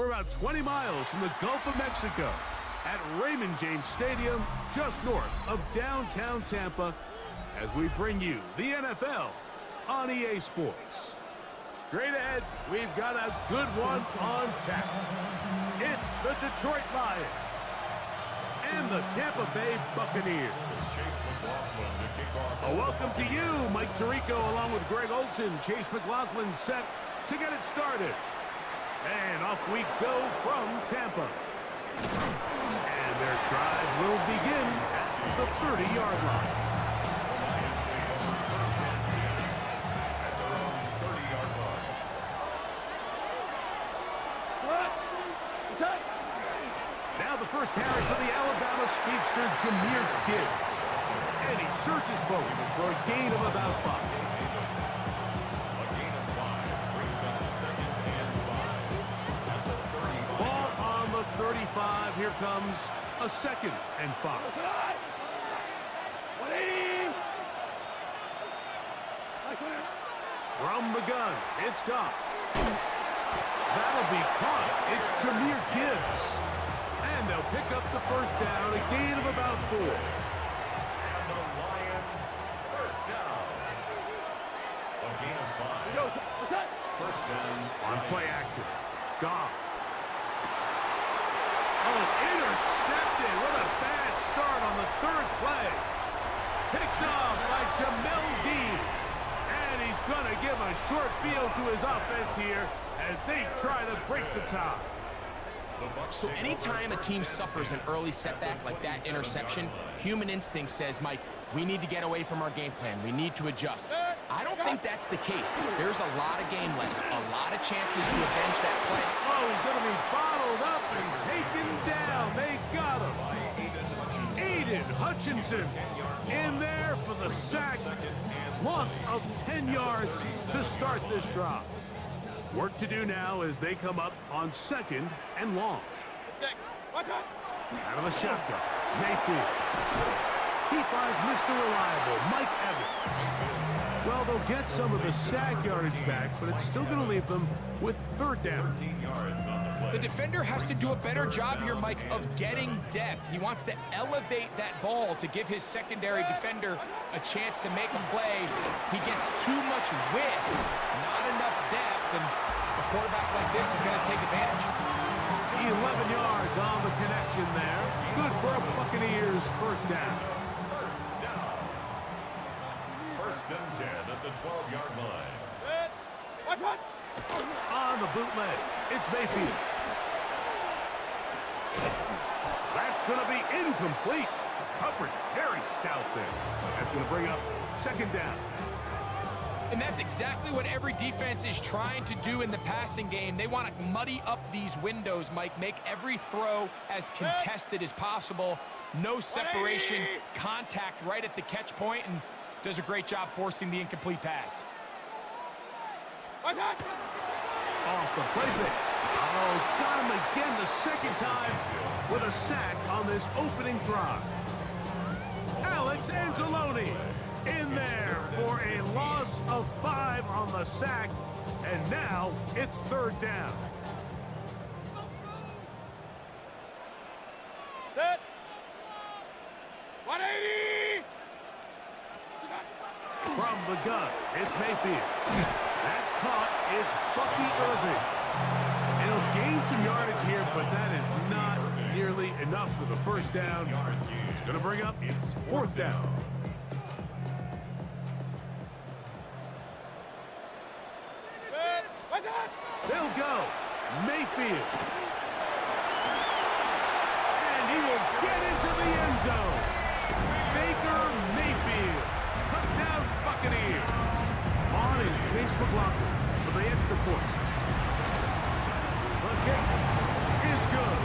We're about 20 miles from the Gulf of Mexico at Raymond James Stadium, just north of downtown Tampa, as we bring you the NFL on EA Sports. Straight ahead, we've got a good one on tap. It's the Detroit Lions and the Tampa Bay Buccaneers. A welcome to you, Mike Tirico, along with Greg Olson. Chase McLaughlin set to get it started. And off we go from Tampa. And their drive will begin at the 30-yard line. Now the first carry for the Alabama speedster, Jahmyr Gibbs. And he surges forward for a gain of about 5. Ball on the 35. Here comes a 2nd and 5. 180. From the gun, it's Goff. That'll be caught. It's Jahmyr Gibbs. And they'll pick up the first down, a gain of about 4. And the Lions first down. A gain of 5. First down on play action. Goff. Oh, intercepted. What a bad start on the 3rd play. Picked off by Jamel Dean. And he's going to give a short field to his offense here as they try to break the tie. So anytime a team suffers an early setback like that interception, human instinct says, Mike, we need to get away from our game plan. We need to adjust. I don't think that's the case. There's a lot of game left, a lot of chances to avenge that play. Oh, he's going to be bottled up and taken down. They got him. Aiden Hutchinson in there for the sack. Loss of 10 yards to start this drive. Work to do now as they come up on 2nd and long. Out of the shotgun, Mayfield. He finds Mr. Reliable, Mike Evans. Well, they'll get some of the sack yardage back, but it's still going to leave them with 3rd down. The defender has to do a better job here, Mike, of getting depth. He wants to elevate that ball to give his secondary defender a chance to make a play. He gets too much width, not enough depth, and a quarterback like this is going to take advantage. 11 yards on the connection there. Good for a Buccaneers first down. First and 10 at the 12-yard line. On the bootleg, it's Mayfield. That's going to be incomplete. Coverage very stout there. That's going to bring up 2nd down. And that's exactly what every defense is trying to do in the passing game. They want to muddy up these windows, Mike, make every throw as contested as possible. No separation, contact right at the catch point, and does a great job forcing the incomplete pass. Off the play fake. Oh, got him again the 2nd time with a sack on this opening drive. Alex Angeloni in there for a loss of 5 on the sack, and now it's 3rd down. Set. 180. From the gun, it's Mayfield. That's caught. It's Bucky Irving. He'll gain some yardage here, but that is not nearly enough for the first down. It's going to bring up 4th down. They'll go. Mayfield. And he will get into the end zone. Baker Mayfield. Touchdown Buccaneers. On is Chase McLaughlin for the extra point. The kick is good.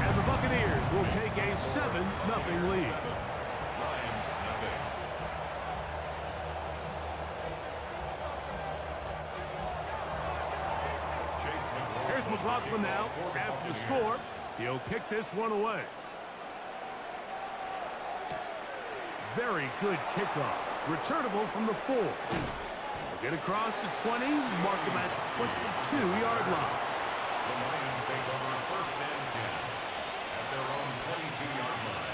And the Buccaneers will take a 7-0 lead. Here's McLaughlin now. After the score, he'll kick this one away. Very good kickoff. Returnable from the 4. They'll get across the 20, mark him at the 22-yard line. The Lions take over first and 10 at their own 22-yard line.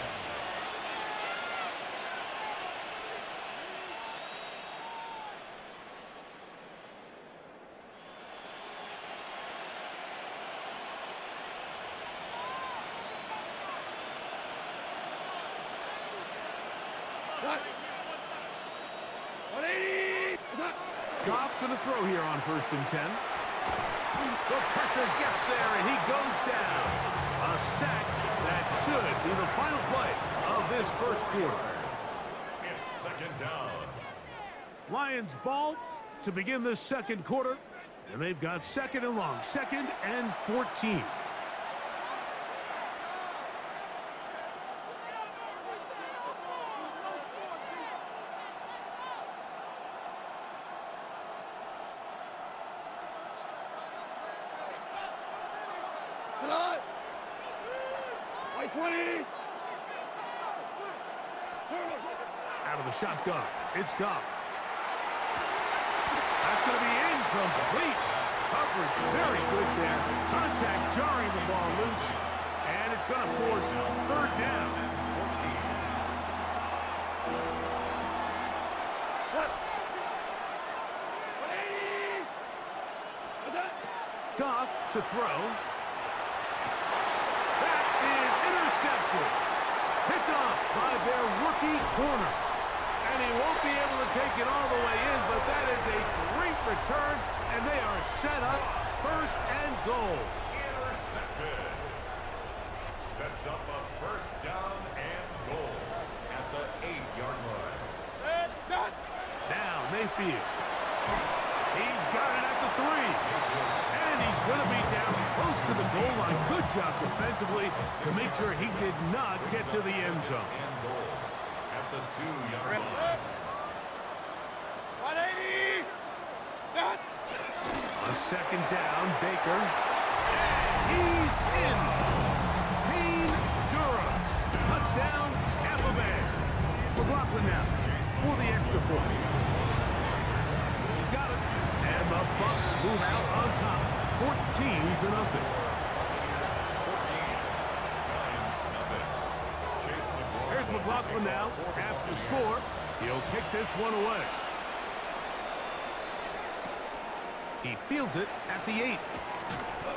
Goff going to throw here on first and 10. The pressure gets there, and he goes down. A sack that should be the final play of this first quarter. It's second down. Lions ball to begin this second quarter, and they've got second and long, second and 14. Out of the shotgun, it's Goff. That's going to be incomplete. Coverage very good there. Contact jarring the ball loose, and it's going to force third down. Goff to throw. That is intercepted. Picked off by their rookie corner. And he won't be able to take it all the way in, but that is a great return, and they are set up first and goal. Intercepted. Sets up a first down and goal at the 8-yard line. Now Mayfield. He's got it at the 3. And he's going to be down close to the goal line. Good job defensively to make sure he did not get to the end zone. And goal at the 2-yard line. On second down, Baker. And he's in. Payne Durham. Touchdown, Tampa Bay. McLaughlin now for the extra point. He's got it. And the Bucs move out on top. 14-0. Here's McLaughlin now. After the score, he'll pick this one away. He fields it at the 8.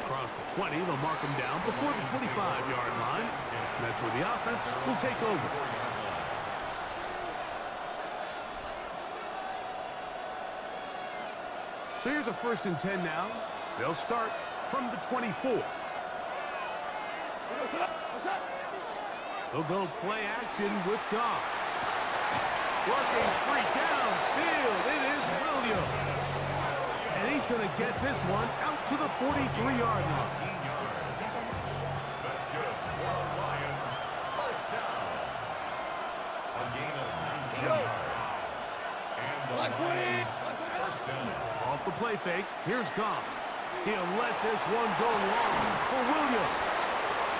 Across the 20, they'll mark him down before the 25-yard line. And that's where the offense will take over. So here's a first and 10 now. They'll start from the 24. They'll go play action with Goff. Working free downfield. It is Williams. And he's going to get this one out to the 43-yard line. That's good. For the Lions, first down. A gain of 19 yards. And the Lions, first down. Off the play fake, here's Goff. He'll let this one go long for Williams.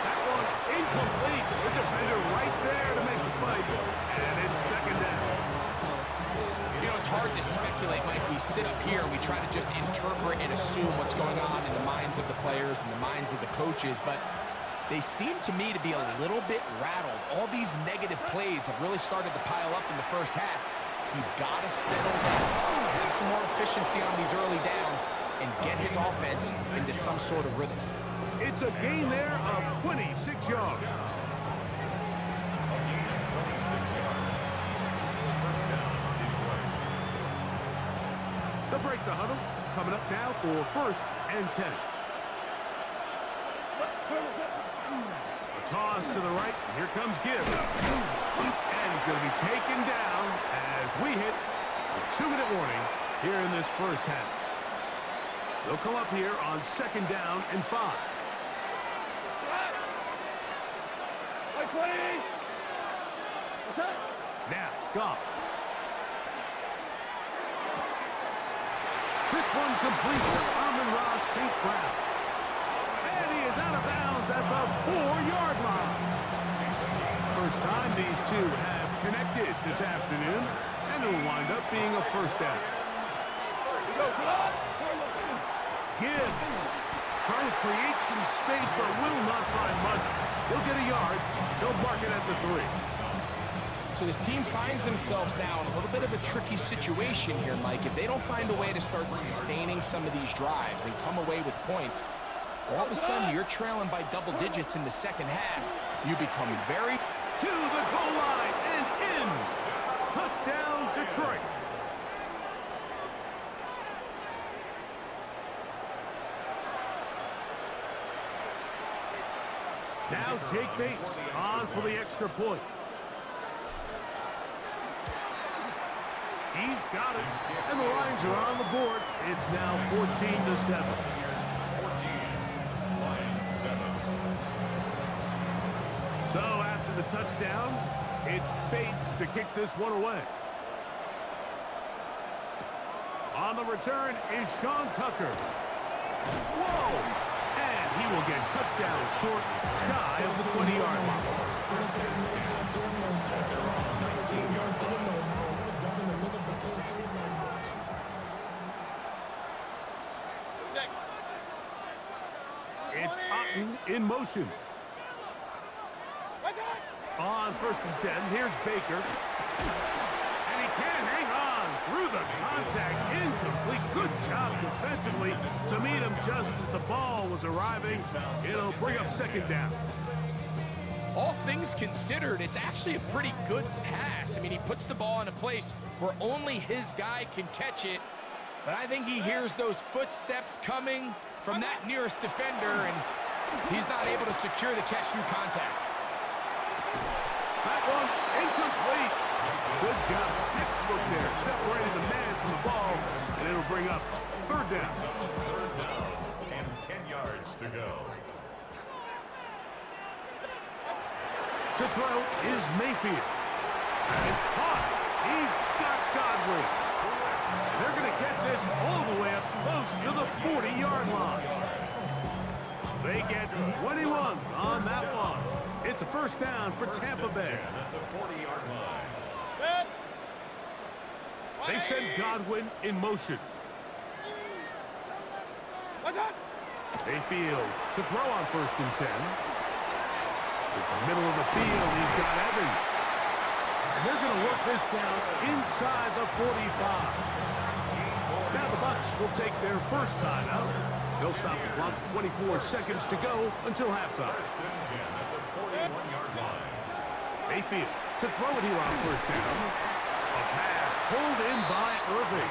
That one incomplete. The defender right there to make the play. And it's second down. You know, it's hard to speculate, Mike. We sit up here and we try to just interpret and assume what's going on in the minds of the players and the minds of the coaches, but they seem to me to be a little bit rattled. All these negative plays have really started to pile up in the first half. He's got to settle down, have some more efficiency on these early downs, and get his offense into some sort of rhythm. It's a gain there of 26 yards. They'll break the huddle. Coming up now for first and 10. A toss to the right. Here comes Gibbs. And he's going to be taken down as we hit a 2-minute warning here in this first half. They'll come up here on second down and 5. Now, Goff. This one completes to Amon-Ra St. Brown. And he is out of bounds at the 4-yard line. First time these two have connected this afternoon, and it will wind up being a first down. Gibbs Trying to create some space, but will not find much. He'll get a yard. He'll mark it at the 3. So this team finds themselves now in a little bit of a tricky situation here, Mike. If they don't find a way to start sustaining some of these drives and come away with points, all of a sudden you're trailing by double digits in the second half. You become very... To the goal line and in. Touchdown, Detroit. Now Jake Bates on for the extra point. He's got it, and the Lions are on the board. It's now 14-7. So after the touchdown, it's Bates to kick this one away. On the return is Sean Tucker. Whoa! And he will get cut down short, shy of the 20-yard line. It's Otten in motion. On 1st and 10, here's Baker. And he can't hang on through the contact. Incomplete. Good job defensively to meet him just as the ball was arriving. It'll bring up 2nd down. All things considered, it's actually a pretty good pass. I mean, he puts the ball in a place where only his guy can catch it. But I think he hears those footsteps coming from that nearest defender, and he's not able to secure the catch through contact. That one incomplete. Good job. Textbook there. Separated the man from the ball, and it'll bring up 3rd down. 3rd down and 10 yards to go. To throw is Mayfield. And it's caught. He got Godwin. And they're going to get this all the way up close to the 40-yard line. They get 21 on that one. It's a 1st down for Tampa Bay. At the 40-yard line. They send Godwin in motion. Mayfield to throw on 1st and 10. In the middle of the field, he's got Evans. And they're going to work this down inside the 45. Now the Bucs will take their 1st timeout. They'll stop the clock with 24 seconds to go until halftime. Mayfield to throw it here on 1st down. A pass pulled in by Irving.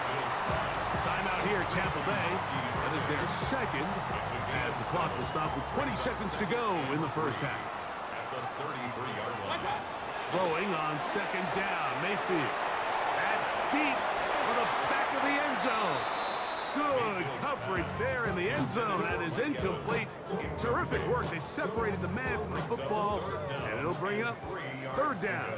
Timeout here at Tampa Bay. That is their 2nd, as the clock will stop with 20 seconds to go in the 1st half. At the 33-yard line. Throwing on 2nd down, Mayfield. That's deep for the back of the end zone. Good coverage there in the end zone. That is incomplete. Terrific work. They separated the man from the football, and it'll bring up 3rd down.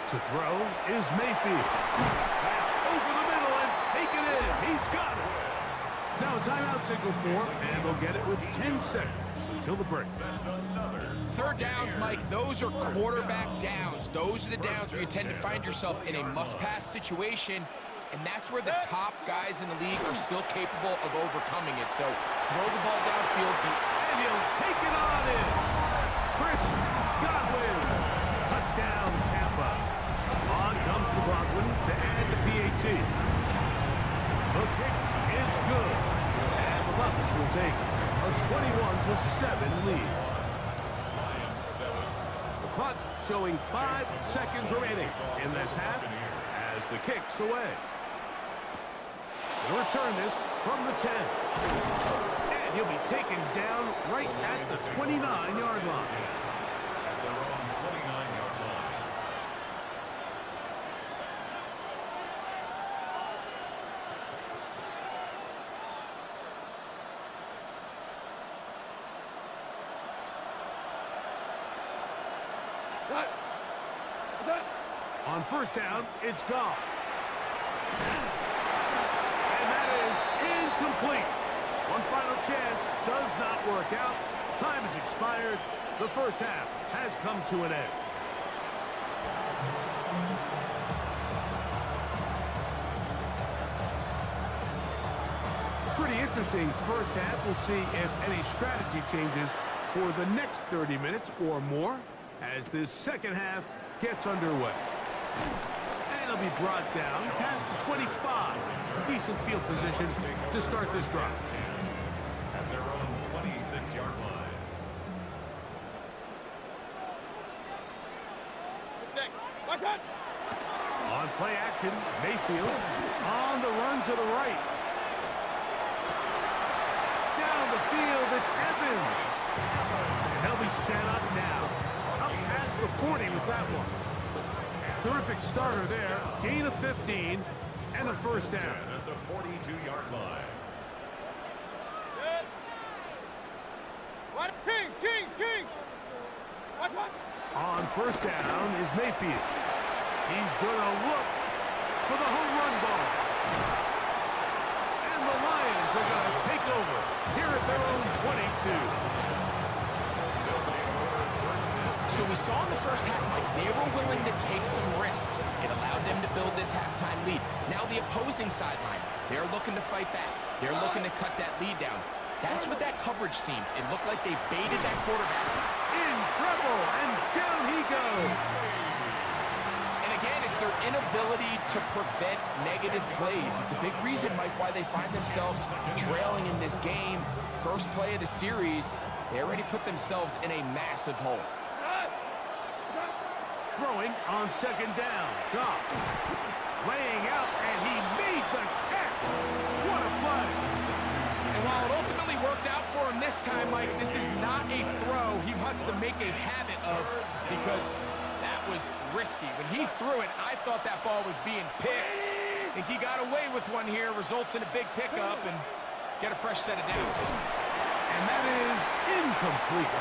To throw is Mayfield. That's over the middle and taken in. He's got it. Now a timeout signal for him, and they'll get it with 10 seconds until the break. 3rd downs, Mike, those are quarterback downs. Those are the downs where you tend to find yourself in a must-pass situation, and that's where the top guys in the league are still capable of overcoming it. So throw the ball downfield, and he'll take it on in. Chris Godwin. Touchdown, Tampa. On comes McLaughlin to add the PAT. The kick is good, and the Bucs will take a 21-7 lead. The clock showing 5 seconds remaining in this half as the kick's away. They'll return this from the 10. And he'll be taken down right at the 29-yard line. At their own 29-yard line. On 1st down, it's gone. And that is incomplete. One final chance does not work out. Time has expired. The 1st half has come to an end. Pretty interesting first half. We'll see if any strategy changes for the next 30 minutes or more as this second half gets underway. And it'll be brought down past the 25. Decent field position to start this drive. At their own 26-yard line. On play action, Mayfield on the run to the right. Down the field, it's Evans. And they'll be set up now. Up past the 40 with that one. Terrific starter there. Gain of 15 and a first down. At the 42-yard line. Kings! On first down is Mayfield. He's going to look for the home run ball. And the Lions are going to take over here at their own 22. So we saw in the first half, Mike, they were willing to take some risks. It allowed them to build this halftime lead. Now the opposing sideline, they're looking to fight back. They're looking to cut that lead down. That's what that coverage seemed. It looked like they baited that quarterback. In trouble, and down he goes. And again, it's their inability to prevent negative plays. It's a big reason, Mike, why they find themselves trailing in this game. First play of the series, they already put themselves in a massive hole. Throwing on second down. Goff laying out, and he made the catch. What a play. And while it ultimately worked out for him this time, Mike, this is not a throw he wants to make a habit of because that was risky. When he threw it, I thought that ball was being picked. I think he got away with one here, results in a big pickup, and get a fresh set of downs. And that is incomplete.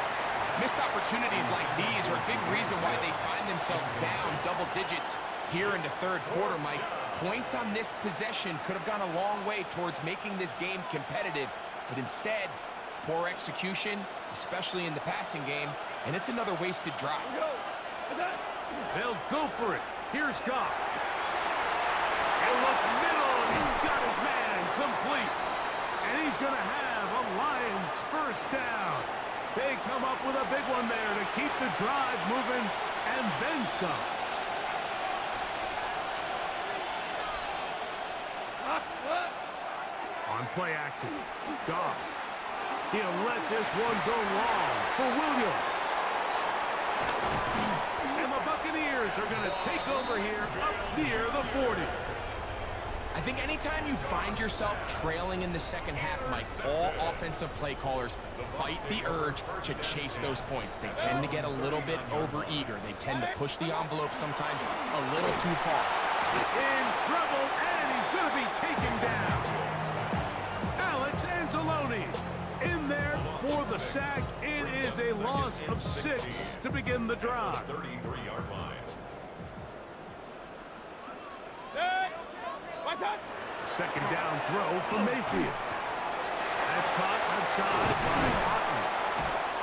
Missed opportunities like these are a big reason why they find themselves down double digits here in the third quarter, Mike. Points on this possession could have gone a long way towards making this game competitive, but instead, poor execution, especially in the passing game, and it's another wasted drive. They'll go for it. Here's Goff. He'll look middle, and he's got his man complete. And he's going to have a Lions first down. They come up with a big one there to keep the drive moving, and then some. On play action, Goff. He'll let this one go long for Williams. And the Buccaneers are going to take over here up near the 40. I think anytime you find yourself trailing in the second half, Mike, all offensive play callers fight the urge to chase those points. They tend to get a little bit overeager. They tend to push the envelope sometimes a little too far. In trouble, and he's going to be taken down. Alex Anzalone in there for the sack. It is a loss of 6 to begin the drive. 33-yard line. Second down throw for Mayfield. That's caught outside by Cotton.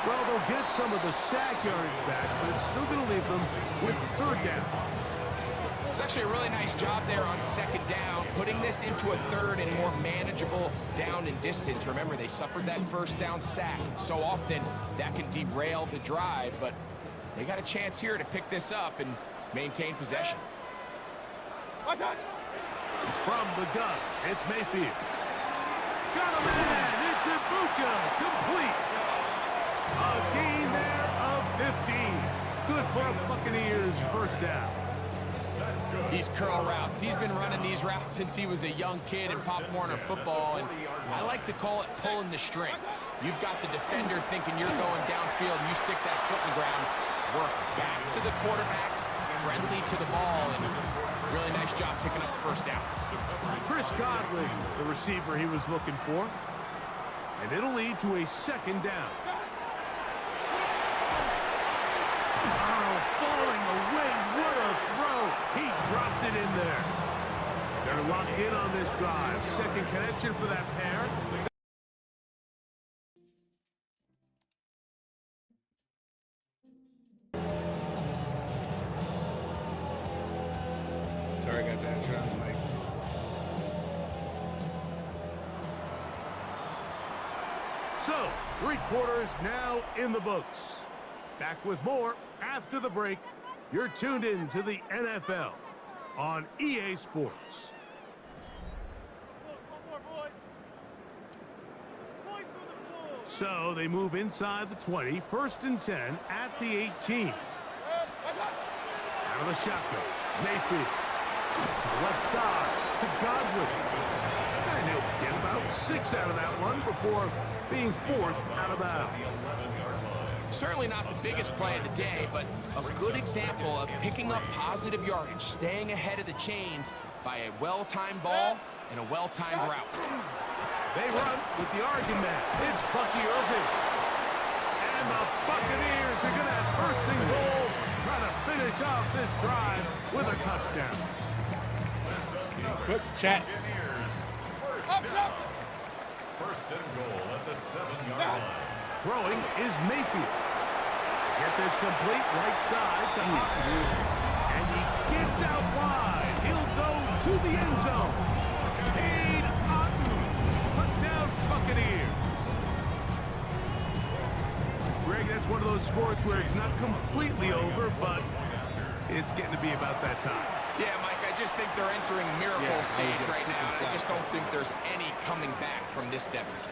Well, they'll get some of the sack yardage back, but it's still going to leave them with third down. It's actually a really nice job there on second down, putting this into a third and more manageable down and distance. Remember, they suffered that first down sack, and so often that can derail the drive, but they got a chance here to pick this up and maintain possession. From the gun, it's Mayfield. Got a man, it's Ibuka, complete. A gain there of 15. Good for a Buccaneers first down. These curl routes, he's been running these routes since he was a young kid in Pop Warner football, and I like to call it pulling the string. You've got the defender thinking you're going downfield, and you stick that foot in the ground, work back to the quarterback, friendly to the ball, and really nice job picking up the first down. Chris Godwin, the receiver he was looking for. And it'll lead to a second down. Oh, falling away. What a throw. He drops it in there. They're locked in on this drive. Second connection for that pair. Sorry, guys, I had to turn on the mic. So, 3 quarters now in the books. Back with more after the break. You're tuned in to the NFL on EA Sports. So they move inside the 20, 1st and 10 at the 18. Out of the shotgun, Mayfield. To the left side, to Godwin. And he'll get about 6 out of that one before being forced out of bounds. Certainly not the biggest play of the day, but a good example of picking up positive yardage, staying ahead of the chains by a well-timed ball and a well-timed route. They run with the argument. It's Bucky Irving. And the Buccaneers are going to have 1st and goal, trying to finish off this drive with a touchdown. Quick chat. 1st and goal at the 7-yard line. Throwing is Mayfield. Get this complete right side to Otten. And he gets out wide. He'll go to the end zone. Cade Otten. Touchdown Buccaneers. Greg, that's one of those scores where it's not completely over, but it's getting to be about that time. Yeah, Mike, I just think they're entering miracle stage right now. I just don't think there's any coming back from this deficit.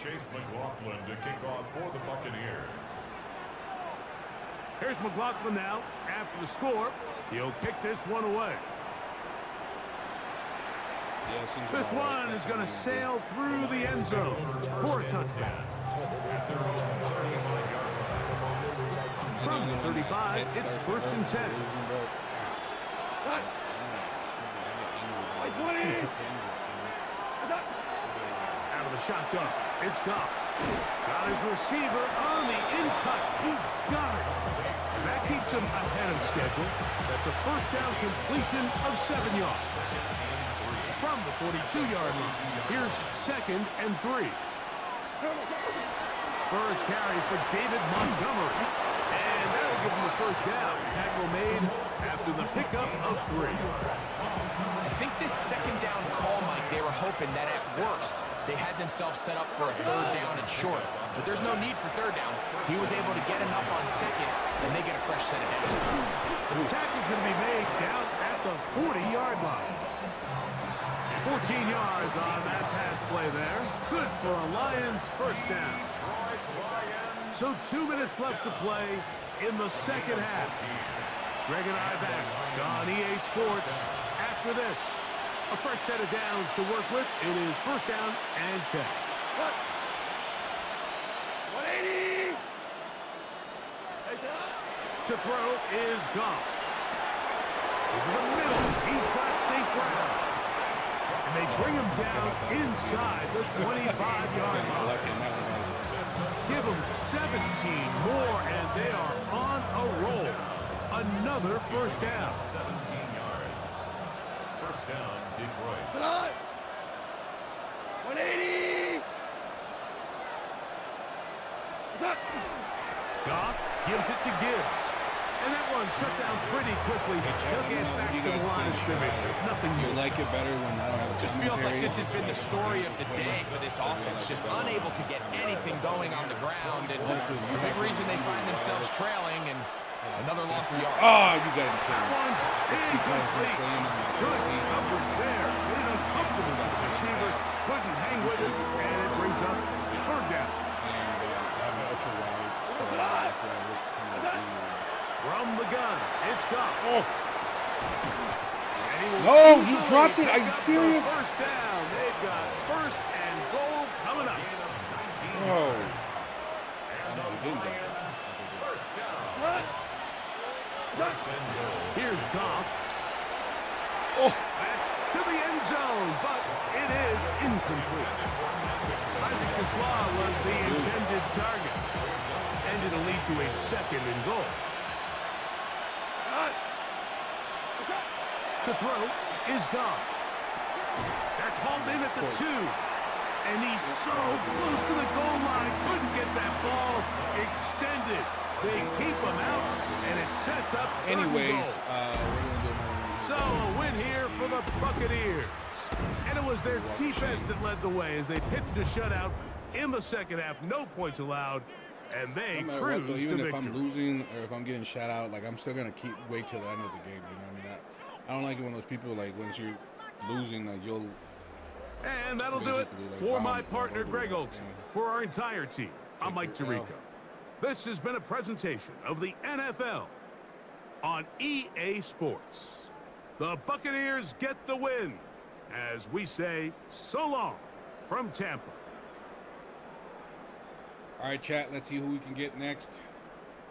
Chase McLaughlin to kick off for the Buccaneers. Here's McLaughlin now. After the score, he'll kick this one away. This one is going to sail through the end zone for a touchdown. From the 35, it's 1st and 10. Out of the shotgun, it's Goff. Got his receiver on the in-cut. He's got it. And that keeps him ahead of schedule. That's a 1st down completion of 7 yards. From the 42-yard line, here's 2nd and 3. First carry for David Montgomery. And that'll give him the 1st down. Tackle made after the pickup of 3. I think this 2nd down call, Mike, they were hoping that at worst they had themselves set up for a 3rd down and short. But there's no need for 3rd down. He was able to get enough on 2nd, and they get a fresh set of downs. The tackle's going to be made down at the 40-yard line. 14 yards on that pass play there. Good for a Lions 1st down. So 2 minutes left to play in the 2nd half. Greg and I back on EA Sports. After this, a fresh set of downs to work with. It is 1st down and 10. 180. To throw is Goff. Over the middle, he's got St. Brown. And they bring him down inside the 25-yard line. Give them 17 more, and they are on a roll. Another 1st down. 17 yards. 1st down, Detroit. 180. Goff gives it to Gibbs. And that one shut down pretty quickly. He'll get back to the line of scrimmage. Nothing new. You like it better when I don't have Just feels like this has been the story of the day for this offense. Just unable to get anything going on the ground. And the big reason they find themselves trailing and another loss of yards. Oh, you got to That one's incomplete. Good coverage there. Made it uncomfortable for the receiver. Couldn't hang with it. And it brings up 3rd down. From the gun, it's Goff. Oh. No, he dropped it. Are you serious? 1st down. They've got 1st and goal coming up. Oh. Here's Goff. Oh. That's to the end zone, but it is incomplete. Isaac Tesla was the intended target. And it'll lead to a 2nd and goal. To throw is Goff. That's hauled in at the 2. And he's so close to the goal line. Couldn't get that ball extended. They keep him out, and it sets up 3rd and goal. Anyways, So a win here for the Buccaneers. And it was their defense that led the way as they pitched a shutout in the second half. No points allowed, and they No matter cruised what, though, to even if victory. I'm losing or if I'm getting shot out, like I'm still gonna wait till the end of the game. You know what I mean? I don't like it when those people like once you're losing, like you'll. And that'll do it for my partner, Greg Olson. For our entire team, I'm Mike Tirico. This has been a presentation of the NFL on EA Sports. The Buccaneers get the win as we say so long from Tampa. All right, chat. Let's see who we can get next.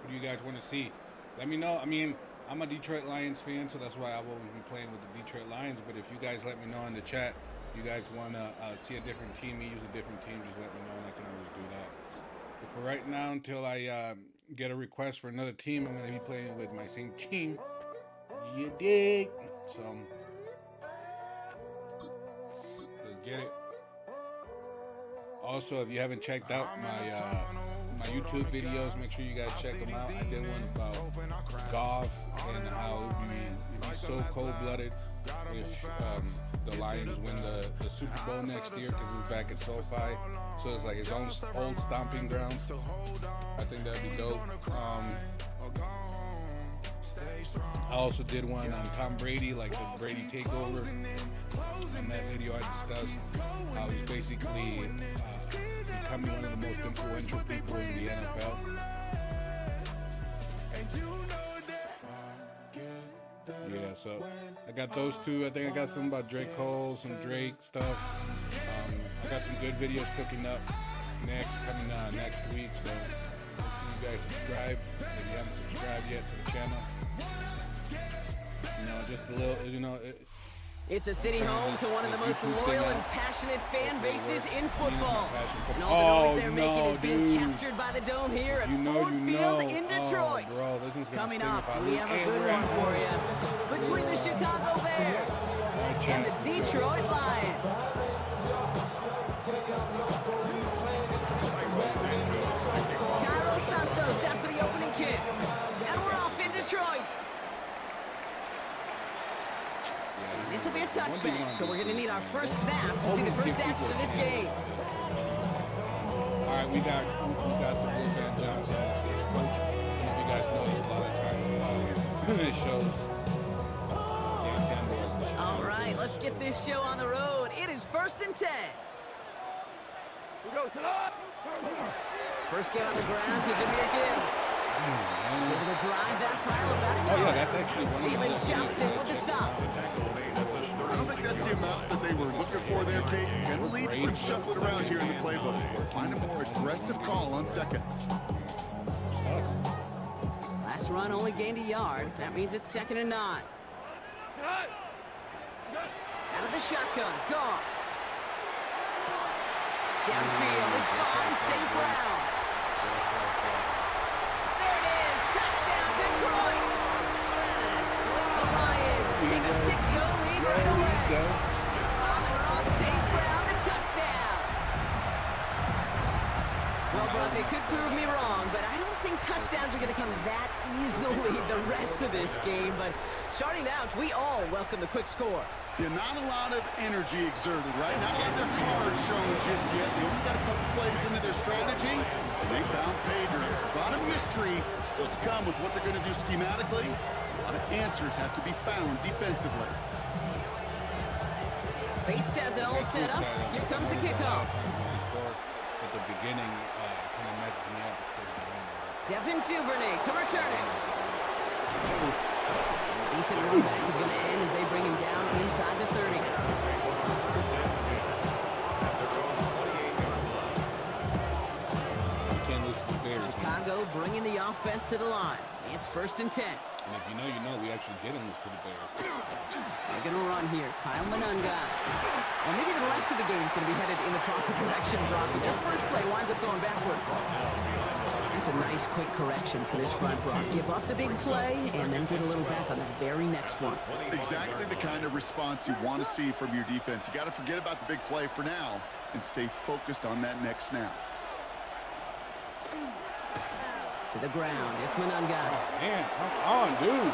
What do you guys want to see? Let me know. I mean, I'm a Detroit Lions fan, so that's why I'll always be playing with the Detroit Lions. But if you guys let me know in the chat, you guys want to see a different team, me use a different team, just let me know, and I can always do that. But for right now, until I get a request for another team, I'm going to be playing with my same team. You dig? So, let's get it. Also, if you haven't checked out my YouTube videos, make sure you guys check them out. I did one about golf and how it'd be so cold-blooded if the Lions win the Super Bowl next year because it's back at SoFi. So it's like his own old stomping grounds. I think that'd be dope. I also did one on Tom Brady, like the Brady takeover. In that video, I discussed how he's basically becoming one of the most influential people in the NFL. Yeah, so I got those two. I think I got some about Drake Cole, some Drake stuff. I got some good videos cooking up coming next week. So make sure you guys subscribe if you haven't subscribed yet to the channel. You know, just a little, you know. It's a city home to one of the most loyal and passionate fan bases in football. And all the noise they're making is being captured by the dome here at Ford Field in Detroit. Oh, bro, this one's Coming up, we have a good one for you. Between the Chicago Bears and the Detroit Lions. Cairo Santos out for the opening kick. And we're off in Detroit. This will be a touchback, so we're going to need our first snap to see the first action of this game. All right, we got the Blue Van Johnson, the stage coach. And if you guys notice, a lot of times it shows. All right, let's get this show on the road. It is 1st and 10. First get on the ground to Jameer Gibbs. He's able to drive that pile of back. Oh, yeah, that's actually one of the Jalen Johnson with the stop. I don't think that's the amount that they were looking for there, Kate. And we'll lead some shuffling around here in the playbook. Find a more aggressive call on second. Last run only gained a yard. That means it's 2nd and 9. Out of the shotgun, gone. Downfield is fine, St. Brown. There it is, touchdown Detroit. The Lions take a 6-0 lead right away. Amon-Ra St. Brown, the touchdown. Well, Brock, they could prove me wrong, but I don't think touchdowns are going to come that easily the rest of this game. But starting out, we all welcome the quick score. Yeah, not a lot of energy exerted, right? Not a lot of their cards shown just yet. They only got a couple plays into their strategy, and they found pay dirt. A lot of mystery still to come with what they're going to do schematically. A lot of answers have to be found defensively. Bates has it all set up. Here comes the kickoff. At the beginning, kind of messes me up. Devin Duvernay to return it. Decent run back is going to end as they bring him down inside the 30. You can't lose to the Bears. Chicago bringing the offense to the line. It's 1st and 10. And if you know, we actually didn't lose to the Bears. They're going to run here. Kyle Manunga. Well, maybe the rest of the game is going to be headed in the proper direction, Brock, but their first play winds up going backwards. That's a nice, quick correction for this front, Brock. Give up the big play and then get a little back on the very next one. Exactly the kind of response you want to see from your defense. You got to forget about the big play for now and stay focused on that next snap. To the ground. It's Manunga. Man, come on, dude.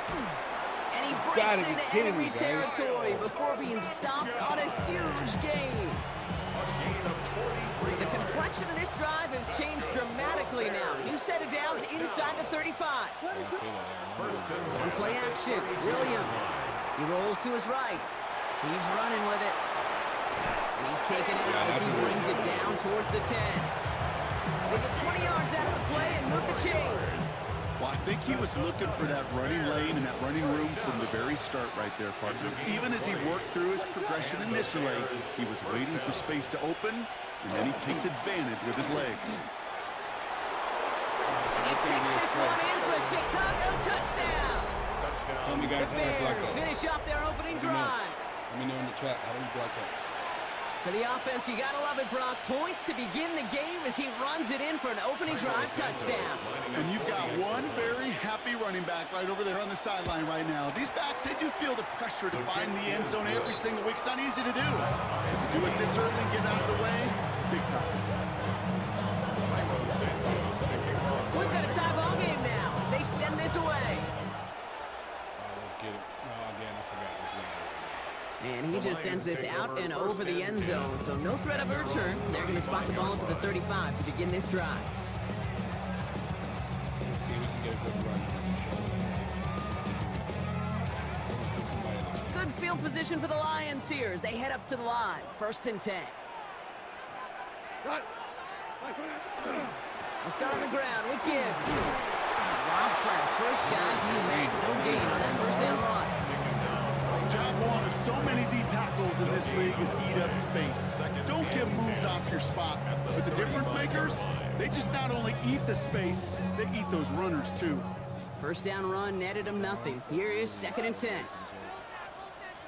And he breaks into enemy territory before being stopped on a huge gain. So the complexion of this drive has changed dramatically now. New set of downs inside the 35. On play action, Williams. He rolls to his right. He's running with it. And he's taken out as he brings it down towards the 10. They get 20 yards out of the play and move the chains. Well, I think he was looking for that running lane and that running room from the very start right there, partner. Even as he worked through his progression initially, he was waiting for space to open, and then he takes advantage with his legs. And he takes this one in for a Chicago touchdown. Tell me guys how to block Bears that. finish off their opening drive. Let me know in the chat. How do you block that? For the offense, you gotta love it, Brock. Points to begin the game as he runs it in for an opening drive touchdown. And you've got one very happy running back right over there on the sideline right now. These backs, they do feel the pressure to find the end zone every single week. It's not easy to do. To do it this early and get out of the way, big time. We've got a tie ball game now as they send this away. Let's get it. Oh, again, I forgot this one. And he just sends this out and over the end zone, so no threat of a return. They're going to spot the ball up at the 35 to begin this drive. Let's see if we can get a good run on the show. Good field position for the Lions here as they head up to the line. 1st and 10. We'll start on the ground with Gibbs. Rob Pratt, first guy he made. No gain on that first down run. Job one of so many D tackles in this league is eat up space. Don't get moved off your spot. But the difference makers, they just not only eat the space, they eat those runners too. First down run netted him nothing. Here is 2nd and 10.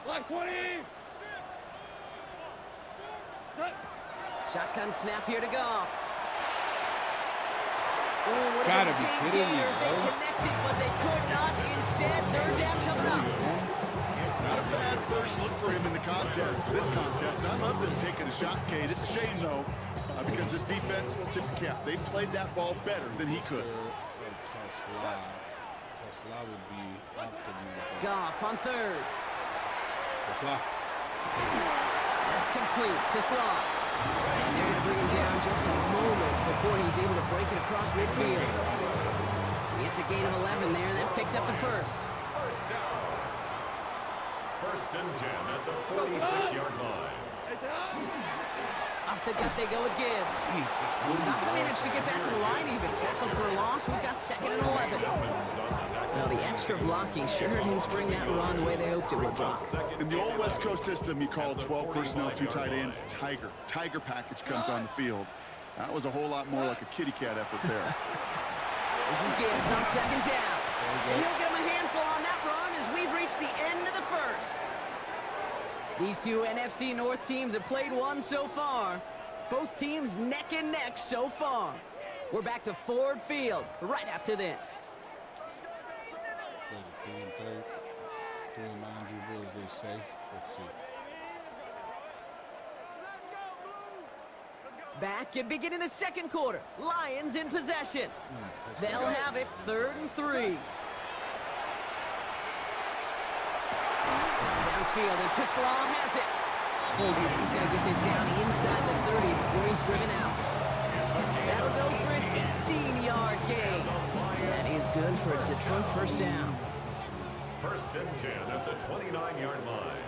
Black 20! Shotgun snap here to Goff. Oh, Gotta be kidding me, They bro. connected, but they could not. Instead, 3rd down coming up. Not a bad first look for him in the contest. This contest, and I love them taking a shot, Cade. It's a shame, though, because this defense will tip the cap. They played that ball better than he could. Tesla would be optimal. Goff on 3rd. Tesla. That's complete to Slaw. And they're going to bring him down just a moment before he's able to break it across midfield. It's a gain of 11 there. That picks up the first. First and 10 at the 46-yard line. Off the gut they go with Gibbs. He's not going to manage to get back to the line even. Tackled for a loss. We've got 2nd and 11. Now the extra blocking sure didn't spring that run the way they hoped it would, Brock. In the old West Coast system, you call 12 personnel, 2 tight ends, Tiger. Tiger package comes on the field. That was a whole lot more like a kitty cat effort there. This is Gibbs on 2nd down. And he'll get him a handful on that run as we've reached the end of the first. These two NFC North teams have played one so far. Both teams neck and neck so far. We're back to Ford Field right after this. Three non-dribble, as they say. Let's see. Back and beginning the 2nd quarter. Lions in possession. They'll have it 3rd and 3. Downfield, and Tisslaw has it. He's going to get this down inside the 30 before he's driven out. That'll go for an 18-yard gain. That is good for a Detroit first down. First and 10 at the 29-yard line.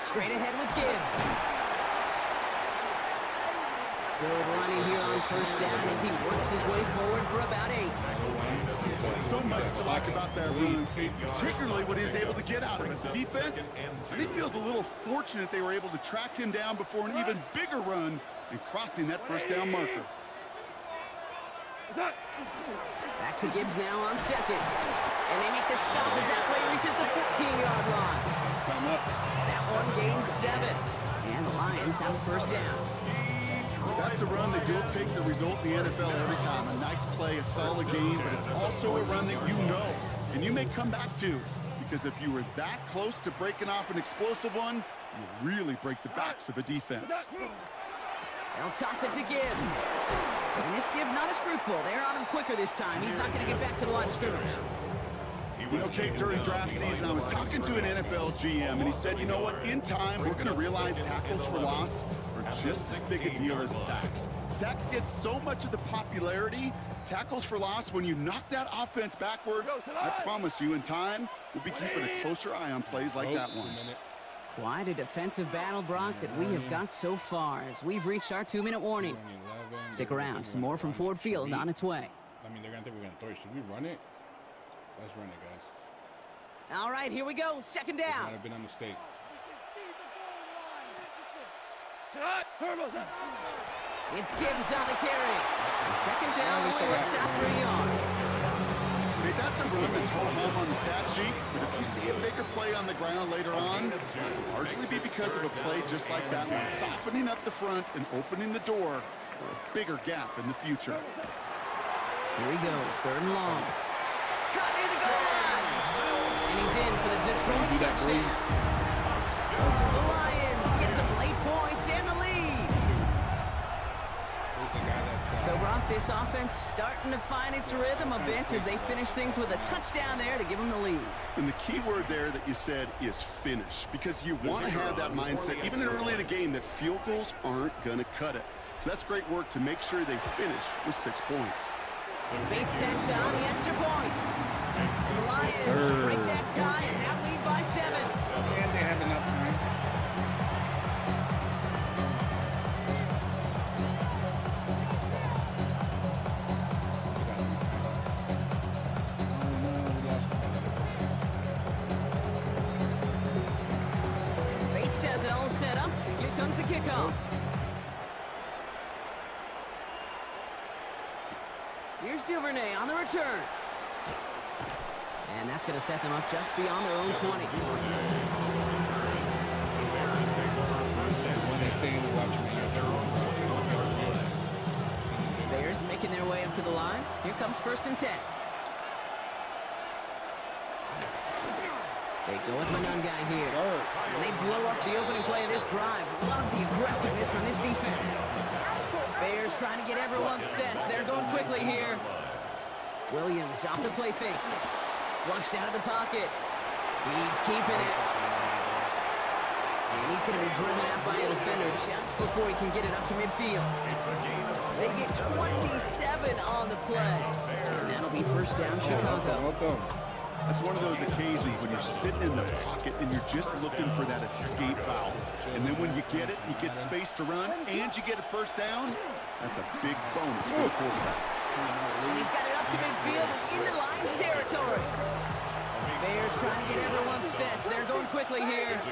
Straight ahead with Gibbs. Good running here on first down as he works his way forward for about 8. So much to like about that run, particularly what he was able to get out of it. The defense, I think, feels a little fortunate they were able to track him down before an even bigger run and crossing that first down marker. Back to Gibbs now on 2nd. And they make the stop as that play reaches the 14-yard line. That one gains 7. And the Lions have a first down. That's a run that you'll take the result in the NFL every time. A nice play, a solid game, but it's also a run that you know and you may come back to, because if you were that close to breaking off an explosive one, you really break the backs of a defense. They'll toss it to Gibbs. And this Gibbs not as fruitful. They're on him quicker this time. He's not going to get back to the line of scrimmage. You know, Kate, during draft season, I was talking to an NFL GM, and he said, you know what, in time, we're going to realize tackles for loss are just as big a deal as sacks. Sacks get so much of the popularity. Tackles for loss, when you knock that offense backwards, I promise you, in time, we'll be keeping a closer eye on plays like that one. Quite a defensive battle, Brock, that we have got so far as we've reached our 2-minute warning. Stick around. Some more from Ford Field on its way. I mean, they're going to think we're going to throw it. Should we run it? Let's run it, guys. All right, here we go. Second This down. might have been a mistake. It's Gibbs on the carry. And second down only works out for a yard. Hey, that's a run that's home on the stat sheet, but if you see a bigger play on the ground later on, it'll largely be because of a play just like that one, softening up the front and opening the door for a bigger gap in the future. Here he goes, third and long. Cut near the goal line. And he's in for the Detroit touchdown. The Lions get some late points and the lead. Who's the guy that's... So, Brock, this offense starting to find its rhythm a bit as they finish things with a touchdown there to give them the lead. And the key word there that you said is finish, because you want to have that mindset, even early in the game, that field goals aren't going to cut it. So that's great work to make sure they finish with 6 points. Bates takes on the extra point. And the Lions break that tie and now lead by 7. And they have enough time. Bates has it all set up. Here comes the kickoff. Here's Duvernay on the return. And that's going to set them up just beyond their own 20. Bears making their way up to the line. Here comes 1st and 10. They go with Manungai here. And they blow up the opening play of this drive. Love the aggressiveness from this defense. Bears trying to get everyone set. They're going quickly here. Williams off the play fake. Flushed out of the pocket. He's keeping it. And he's going to be driven out by a defender just before he can get it up to midfield. They get 27 on the play. And that'll be 1st down, Chicago. That's one of those occasions when you're sitting in the pocket and you're just looking for that escape valve. And then when you get it, you get space to run, and you get a 1st down. That's a big bonus for the quarterback. And he's got it up to midfield and into Lions territory. Bears trying to get everyone set. They're going quickly here. Out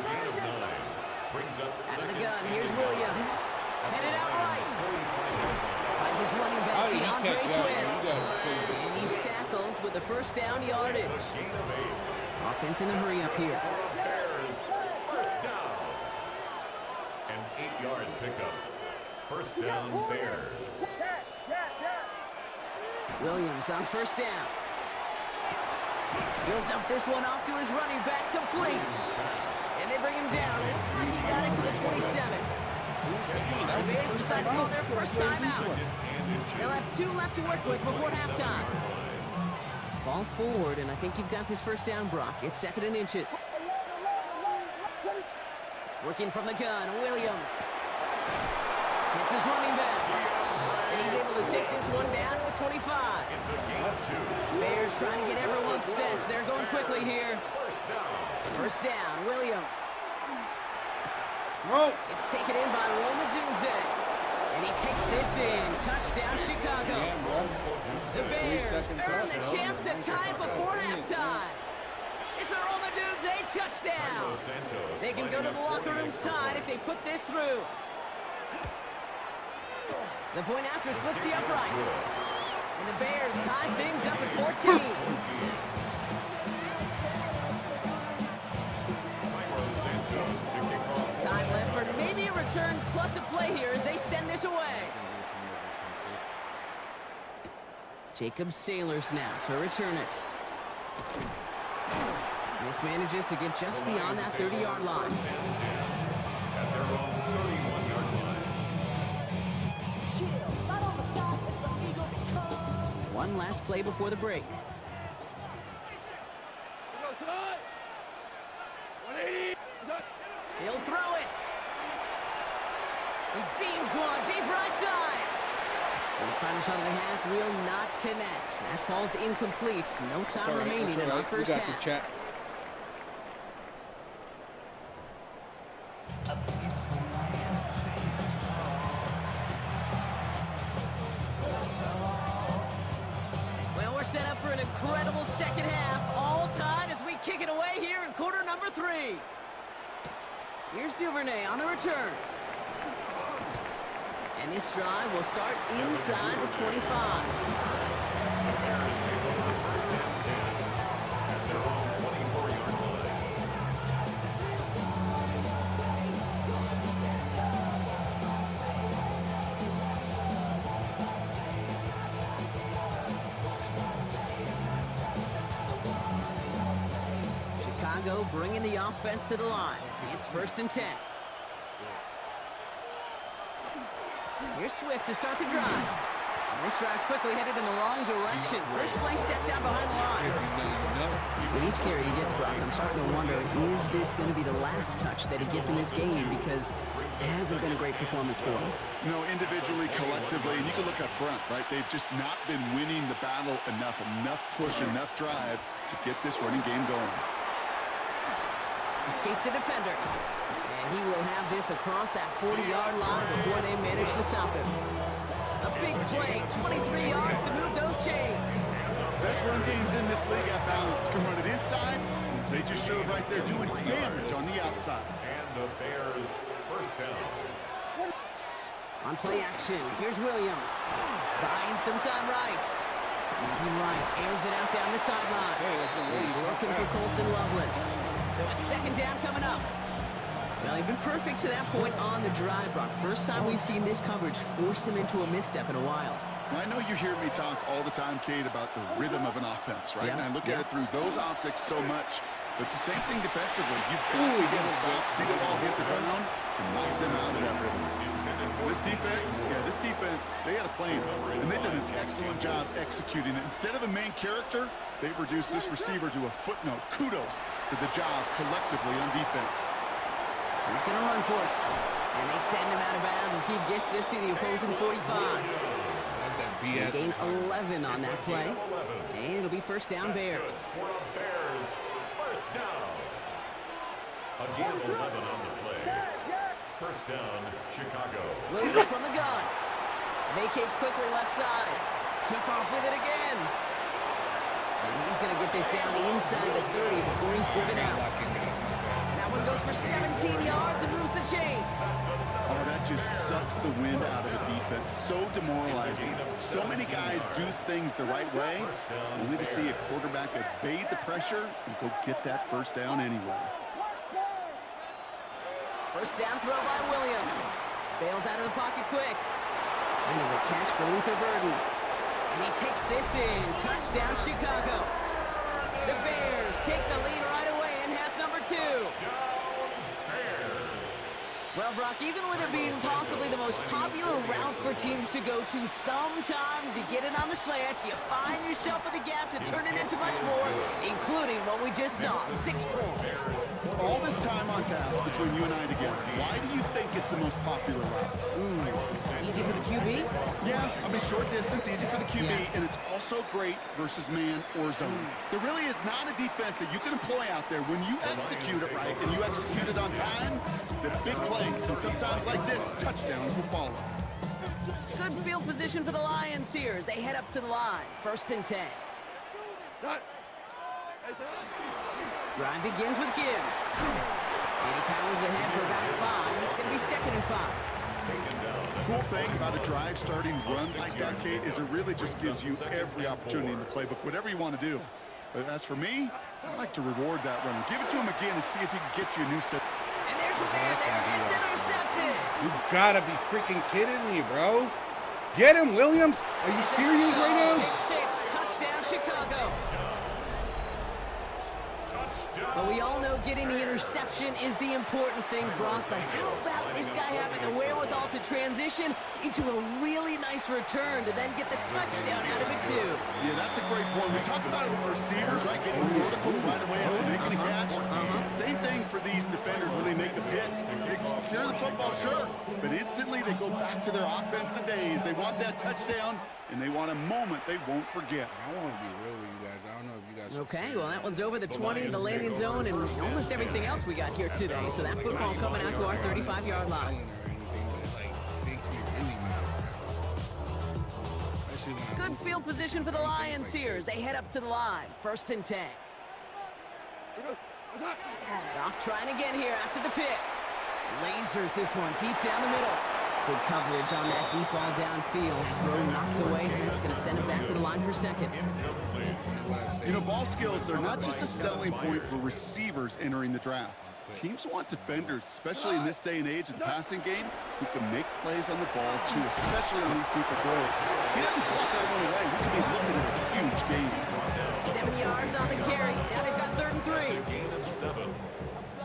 of the gun, here's Williams. Headed out right. Finds his running back, DeAndre Swift. And he's tackled with the 1st down yardage. Offense in a hurry up here. First down. An 8-yard pickup. 1st down, Bears. Williams on 1st down. He'll dump this one off to his running back, complete. And they bring him down. Looks like he got it to the 27. The Bears decide to call their 1st time out. They'll have 2 left to work with before halftime. Fall forward, and I think you've got this 1st down, Brock. It's 2nd and inches. Working from the gun, Williams. It's his running back. And he's able to take this one down to the 25. It's a gain of 2. Bears trying to get everyone set. They're going quickly here. 1st down, Williams. It's taken in by Roma Dunze. And he takes this in. Touchdown, Chicago. The Bears earn the chance to tie it before halftime. It's a Roma Dunze touchdown. They can go to the locker rooms tied if they put this through. The point after splits the uprights. And the Bears tie things up at 14. Time left for maybe a return plus a play here as they send this away. Jacob Sailors now to return it. This manages to get just beyond that 30-yard line. At their own 31-yard line. One last play before the break. He'll throw it. He beams one deep right side. His final shot of the half will not connect. That falls incomplete. No time remaining in our first half. The chat. Well, we're set up for an incredible second half. All tied as we kick it away here in quarter number 3. Here's Duvernay on the return. And this drive will start inside the 25. Chicago bringing the offense to the line. It's 1st and 10. Here's Swift to start the drive. And this drive's quickly headed in the wrong direction. First play set down behind the line. With each carry he gets, Brock, I'm starting to wonder, is this going to be the last touch that he gets in this game? Because it hasn't been a great performance for him. You know, individually, collectively, and you can look up front, right? They've just not been winning the battle enough push, enough drive to get this running game going. Escapes the defender. And he will have this across that 40-yard line before they manage to stop him. A big play, 23 yards to move those chains. Best run games in this league at balance can run it inside. They just showed right there doing damage on the outside. And the Bears first down. On play action, here's Williams. Buying some time right. Moving right, airs it out down the sideline. He's looking for Colston Loveland. So it's 2nd down coming up. Well, he's been perfect to that point on the drive, Brock. First time we've seen this coverage force him into a misstep in a while. I know you hear me talk all the time, Kate, about the rhythm of an offense, right? Yeah, and I look at it through those optics so much. But it's the same thing defensively. You've got to get a stop, see the ball hit the ground to knock them out of that rhythm. This defense, they had a plan, and they've done an excellent job executing it. Instead of a main character, they've reduced this receiver to a footnote. Kudos to the job collectively on defense. He's going to run for it. And they send him out of bounds as he gets this to the opposing 45. That's that BS. Gain 11 on that play. And it'll be 1st down Bears. Bears first down. A gain of 11 on the play. 1st down, Chicago. Williams from the gun. Vacates quickly left side. Took off with it again. And he's going to get this down the inside the 30 before he's driven out. That one goes for 17 yards and moves the chains. Oh, that just sucks the wind out of a defense. So demoralizing. So many guys do things the right way, only to see a quarterback evade the pressure and go get that 1st down anyway. 1st down throw by Williams. Bails out of the pocket quick. And there's a catch for Luther Burden. And he takes this in. Touchdown, Chicago. The Bears take the lead right away in half number 2. Well, Brock, even with it being possibly the most popular route for teams to go to, sometimes you get it on the slants, you find yourself in the gap to turn it into much more, including what we just saw, 6 points. All this time on task between you and I together, why do you think it's the most popular route? Easy for the QB? Yeah, I mean, short distance, easy for the QB, and it's also great versus man or zone. There really is not a defense that you can employ out there when you execute it right and you execute it on time, the big plays, and sometimes like this, touchdowns will follow. Good field position for the Lions here as they head up to the line. 1st and 10. Drive begins with Gibbs. And he powers ahead for about 5. It's going to be 2nd and 5. Cool thing about a drive starting run like that, Kate, is it really just gives you every opportunity in the playbook, whatever you want to do. But as for me, I like to reward that runner. Give it to him again and see if he can get you a new set. And there's a man there. It's intercepted. You gotta be freaking kidding me, bro. Get him, Williams. Are you serious right now? Pick 6. Touchdown, Chicago. Touchdown. Well, we all know getting the interception is the important thing, Brock, but how about this guy having the wherewithal to transition into a really nice return to then get the touchdown out of it, too? Yeah, that's a great point. We talk about it with receivers, right? Getting vertical right away after making a catch. Same thing for these defenders when they make the pitch. They secure the football, sure, but instantly they go back to their offensive days. They want that touchdown, and they want a moment they won't forget. I want to be real with you guys. I don't know if you guys. Okay, well, that one's over the 20 in the landing zone and almost everything else we got here today. So that football coming out to our 35-yard line. Good field position for the Lions here as they head up to the line. 1st and 10. Goff trying again here after the pick. Lasers this one deep down the middle. Good coverage on that deep ball downfield. Throw knocked away, and that's going to send him back to the line for 2nd. You know, ball skills are not just a selling point for receivers entering the draft. Teams want defenders, especially in this day and age of the passing game, who can make plays on the ball, too, especially on these deeper throws. He doesn't slot that one away. We could be looking at a huge game. 7 yards on the carry. Now they've got 3rd and 3. Gain of 7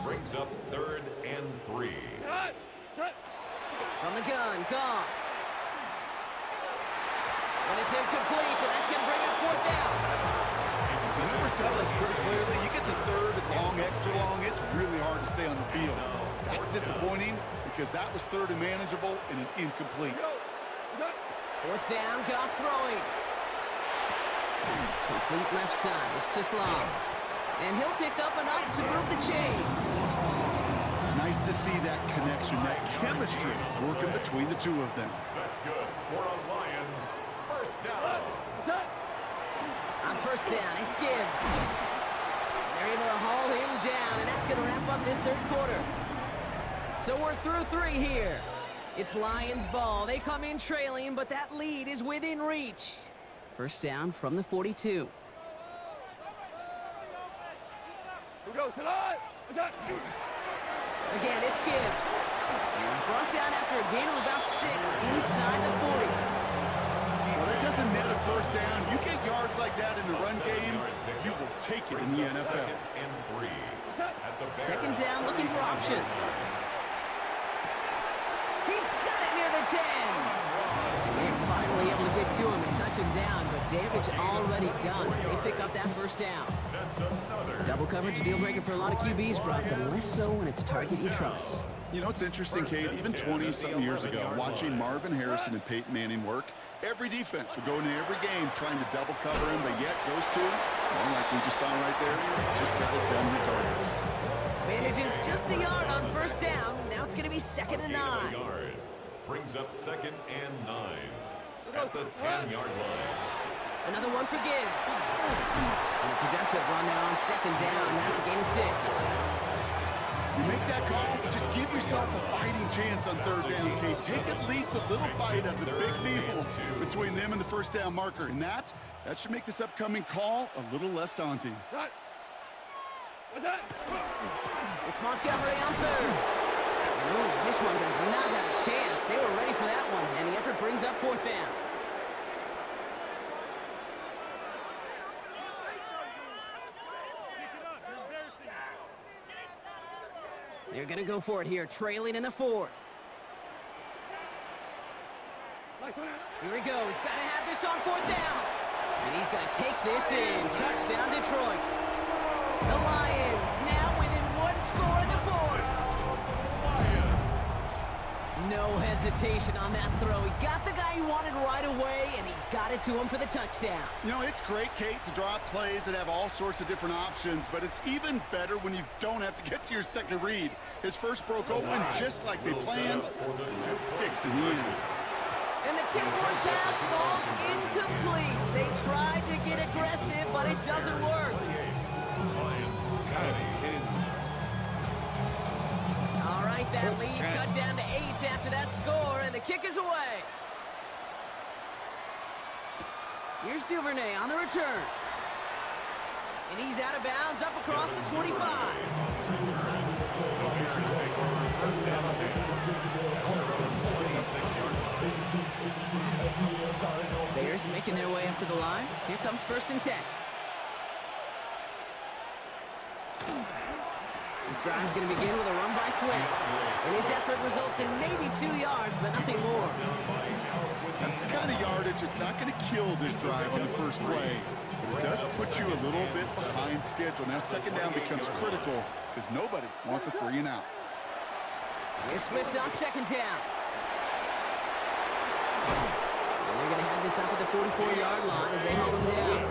brings up 3rd and 3. From the gun, Goff. And it's incomplete, and that's going to bring up 4th down. The numbers tell us pretty clearly, you get to 3rd and long, extra long, it's really hard to stay on the field. That's disappointing because that was 3rd and manageable and an incomplete. 4th down, Goff throwing. Complete left side, it's just long. And he'll pick up enough to move the chains. Nice to see that connection, that chemistry working between the two of them. That's good. For a Lions 1st down. On 1st down, it's Gibbs. They're able to haul him down, and that's going to wrap up this 3rd quarter. So we're through 3 here. It's Lions ball. They come in trailing, but that lead is within reach. 1st down from the 42. Again, it's Gibbs. And he's brought down after a gain of about 6 inside the 40. Well, that doesn't net a 1st down. You get yards like that in the run game, you will take it in the NFL. 2nd and 3. At the 2nd down, looking for options. He's got it near the 10. They're finally able to get to him and touch him down, but damage already done as they pick up that 1st down. Double coverage deal breaker for a lot of QBs, Brock, but less so when it's a target you trust. You know, it's interesting, Kate, even 20-something years ago, watching Marvin Harrison and Peyton Manning work, every defense would go into every game trying to double cover him, but yet those two, well, like we just saw right there, just got it done regardless. Manages just a yard on 1st down. Now it's going to be 2nd and 9. Brings up 2nd and 9 at the 10-yard line. Another one for Gibbs. And a productive run there on 2nd down. That's a gain of 6. You make that call to just give yourself a fighting chance on 3rd down, Kate. Take at least a little bite of the big deal between them and the 1st down marker. And that should make this upcoming call a little less daunting. It's Montgomery on 3rd. Ooh, this one does not have a chance. They were ready for that one, and the effort brings up 4th down. They're going to go for it here, trailing in the 4th. Here he goes. Got to have this on 4th down. And he's going to take this in. Touchdown, Detroit. The Lions now within 1 score in the 4th. No hesitation on that throw. He got the guy he wanted right away, and he got it to him for the touchdown. You know, it's great, Kate, to draw up plays that have all sorts of different options, but it's even better when you don't have to get to your 2nd read. His first broke open just like they planned. That's 6 in the end. And the tip-forward pass falls incomplete. They tried to get aggressive, but it doesn't work. All right, that lead cut down to 8 after that score, and the kick is away. Here's Duvernay on the return. And he's out of bounds up across the 25. Bears making their way up to the line. Here comes 1st and 10. This drive is going to begin with a run by Swift. And his effort results in maybe 2 yards, but nothing more. That's the kind of yardage that's not going to kill this drive on the first play. But it does put you a little bit behind schedule. Now second down becomes critical because nobody wants a 3 and out. Here's Swift on second down. And they're going to have this up at the 44-yard line as they hold him down.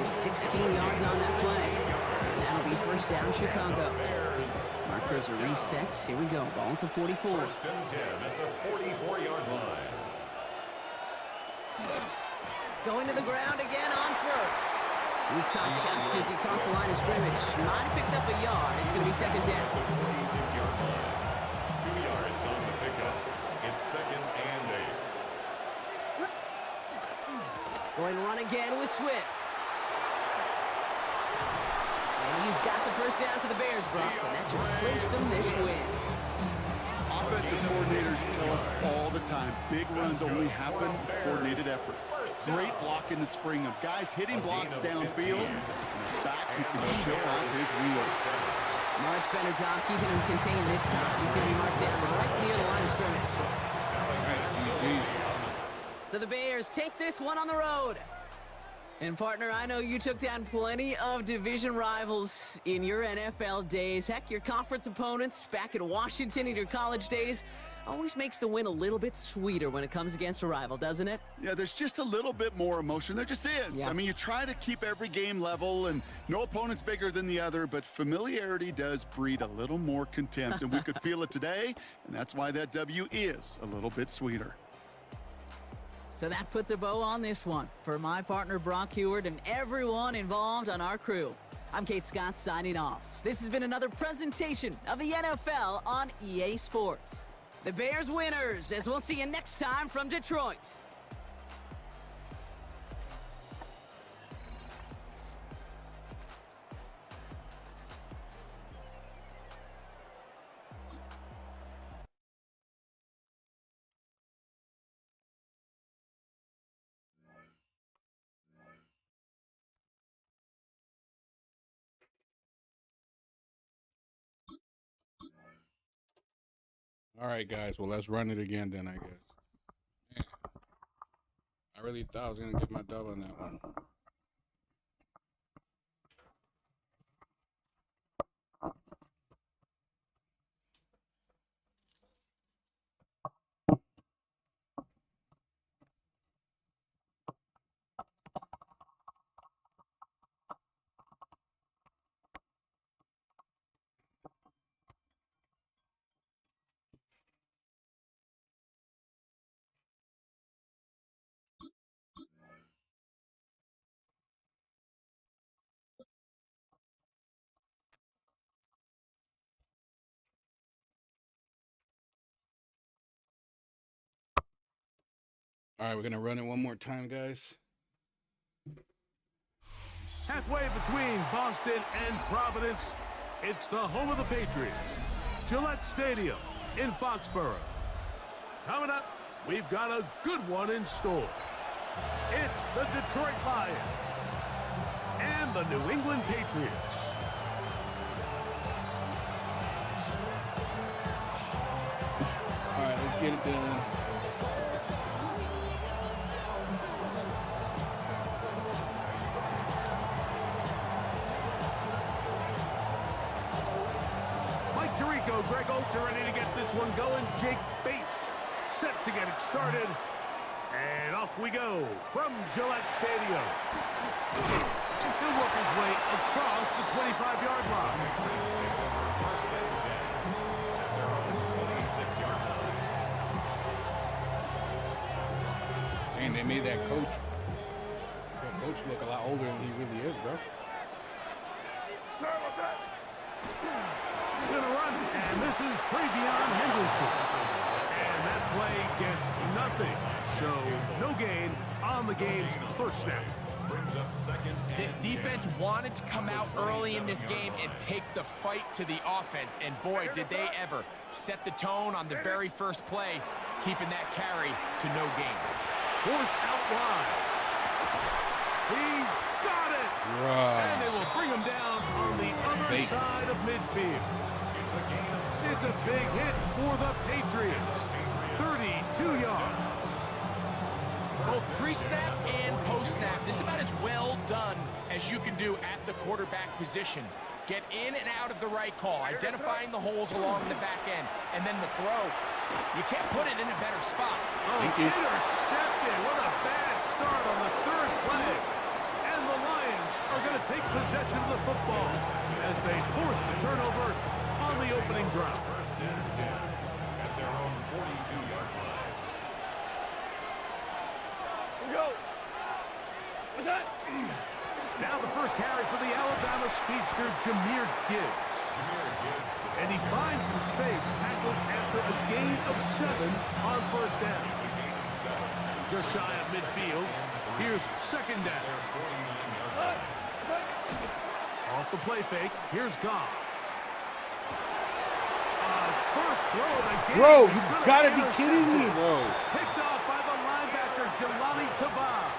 It's 16 yards on that play. And that'll be first down Chicago. Markers are reset. Here we go. Ball at the 44. First and 10 at the 44-yard line. Going to the ground again on first. He's caught just as he crossed the line of scrimmage. Might have picked up a yard. It's going to be second down. 46-yard line. 2 yards on the pickup. It's second and 8. Going to run again with Swift. And he's got the first down for the Bears, Brock, and that should clinch them this win. Offensive coordinators tell us all the time, big runs only happen with coordinated efforts. Great block in the spring of guys hitting blocks downfield, and a back who can show off his wheels. Much better job keeping him contained this time. He's going to be marked down right near the line of scrimmage. So the Bears take this one on the road. And partner, I know you took down plenty of division rivals in your NFL days. Heck, your conference opponents back in Washington in your college days always makes the win a little bit sweeter when it comes against a rival, doesn't it? Yeah, there's just a little bit more emotion. There just is. Yeah. I mean, you try to keep every game level, and no opponent's bigger than the other, but familiarity does breed a little more contempt, and we could feel it today, and that's why that W is a little bit sweeter. So that puts a bow on this one. For my partner, Brock Heward, and everyone involved on our crew, I'm Kate Scott signing off. This has been another presentation of the NFL on EA Sports. The Bears winners, as we'll see you next time from Detroit. All right, guys. Well, let's run it again then, I guess. Man, I really thought I was going to get my dub on that one. All right, we're going to run it one more time, guys. Halfway between Boston and Providence, it's the home of the Patriots, Gillette Stadium in Foxborough. Coming up, we've got a good one in store. It's the Detroit Lions and the New England Patriots. All right, let's get it done. Greg Oates are ready to get this one going. Jake Bates set to get it started. And off we go from Gillette Stadium. He'll work his way across the 25-yard line. First and 10 at their own 26-yard line. And they made that coach look a lot older than he really is, bro. Gonna run, and this is Travion Henderson. And that play gets nothing. So no gain on the game's first snap. Brings up second. This defense wanted to come out early in this game and take the fight to the offense. And boy, did they ever set the tone on the very first play, keeping that carry to no gain. Forced out wide. He's got it. And they will bring him down on the other Fake. side of midfield. It's a big hit for the Patriots. 32 yards. Both pre-snap and post-snap. This is about as well done as you can do at the quarterback position. Get in and out of the right call, identifying the holes along the back end, and then the throw. You can't put it in a better spot. Oh, intercepted. What a bad start on the third play. And the Lions are going to take possession of the football as they force the turnover on the opening drive. First and 10 at their own 42-yard line. Go. What's that? Now the first carry for the Alabama speedster, Jahmyr Gibbs. And he finds some space, tackled after a gain of 7 on first down. Just shy of midfield. Here's second down. Off the play fake. Here's Goff. First throw of the game. Bro, is you gonna gotta be intercept kidding me, it. bro. Picked off by the linebacker, Jelani Tabah.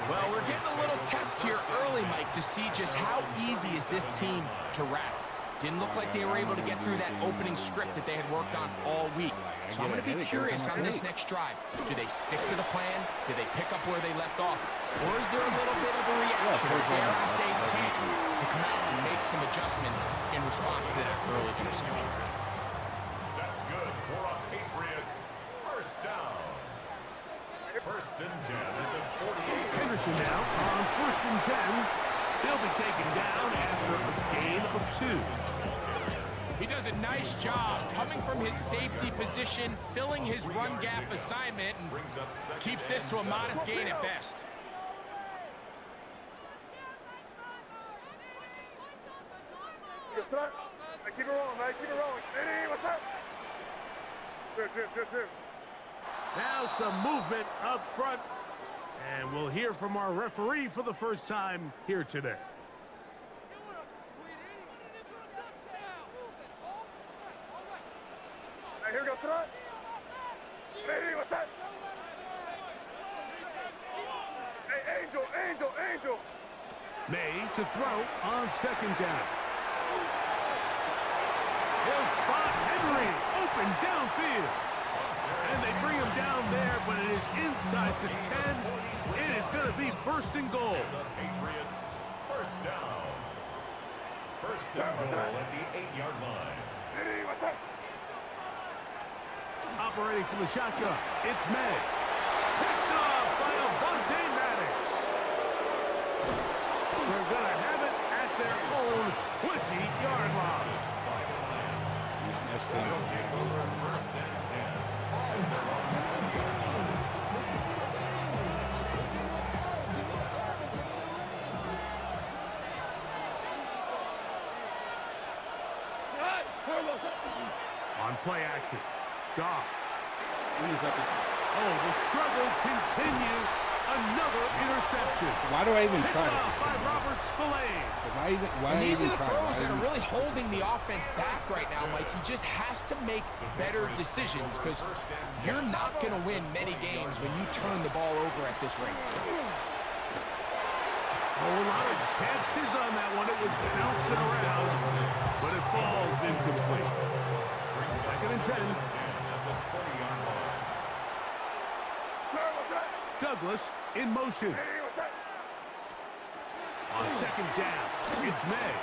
Well, we're getting a little test here early, Mike, to see just how easy is this team to wrap. Didn't look like they were able to get through that opening script that they had worked on all week. So I'm going to be curious on this next drive. Do they stick to the plan? Do they pick up where they left off? Or is there a little bit of a reaction, or dare I say panic, to come out and make some adjustments in response to that early interception? That's good for a Patriots first down. First and 10 at the 48. Henderson now on first and 10. He'll be taken down after a gain of 2. He does a nice job coming from his safety position, filling his run gap assignment, and keeps this to a modest gain at best. Keep it rolling, man. Keep it rolling. Hey, what's up? Good. Now some movement up front. And we'll hear from our referee for the first time here today. Hey, here we go, son. Hey, what's up? Hey, Angel. May to throw on second down. He'll spot Henry open downfield. And they bring him down there, but it is inside the 10. It is going to be first and goal. The Patriots first down. First and goal at the 8-yard line. Hey, what's up? Operating from the shotgun, it's May. Picked off by Avonte Maddox. They're going to have it at their own 20-yard line. That's First and 10. On play action, Goff. When is that? Oh, the struggles continue. Another interception. Why do I even Picked try off it? by Robert Spillane. Why And these even are the try throws it? that are really holding the offense back right now, Mike. He just has to make better decisions because you're not going to win many games when you turn the ball over at this rate. Oh, a lot of chances on that one. It was bouncing around, but it falls incomplete. Second and 10. Douglas in motion. Hey, what's up? On second down, it's May.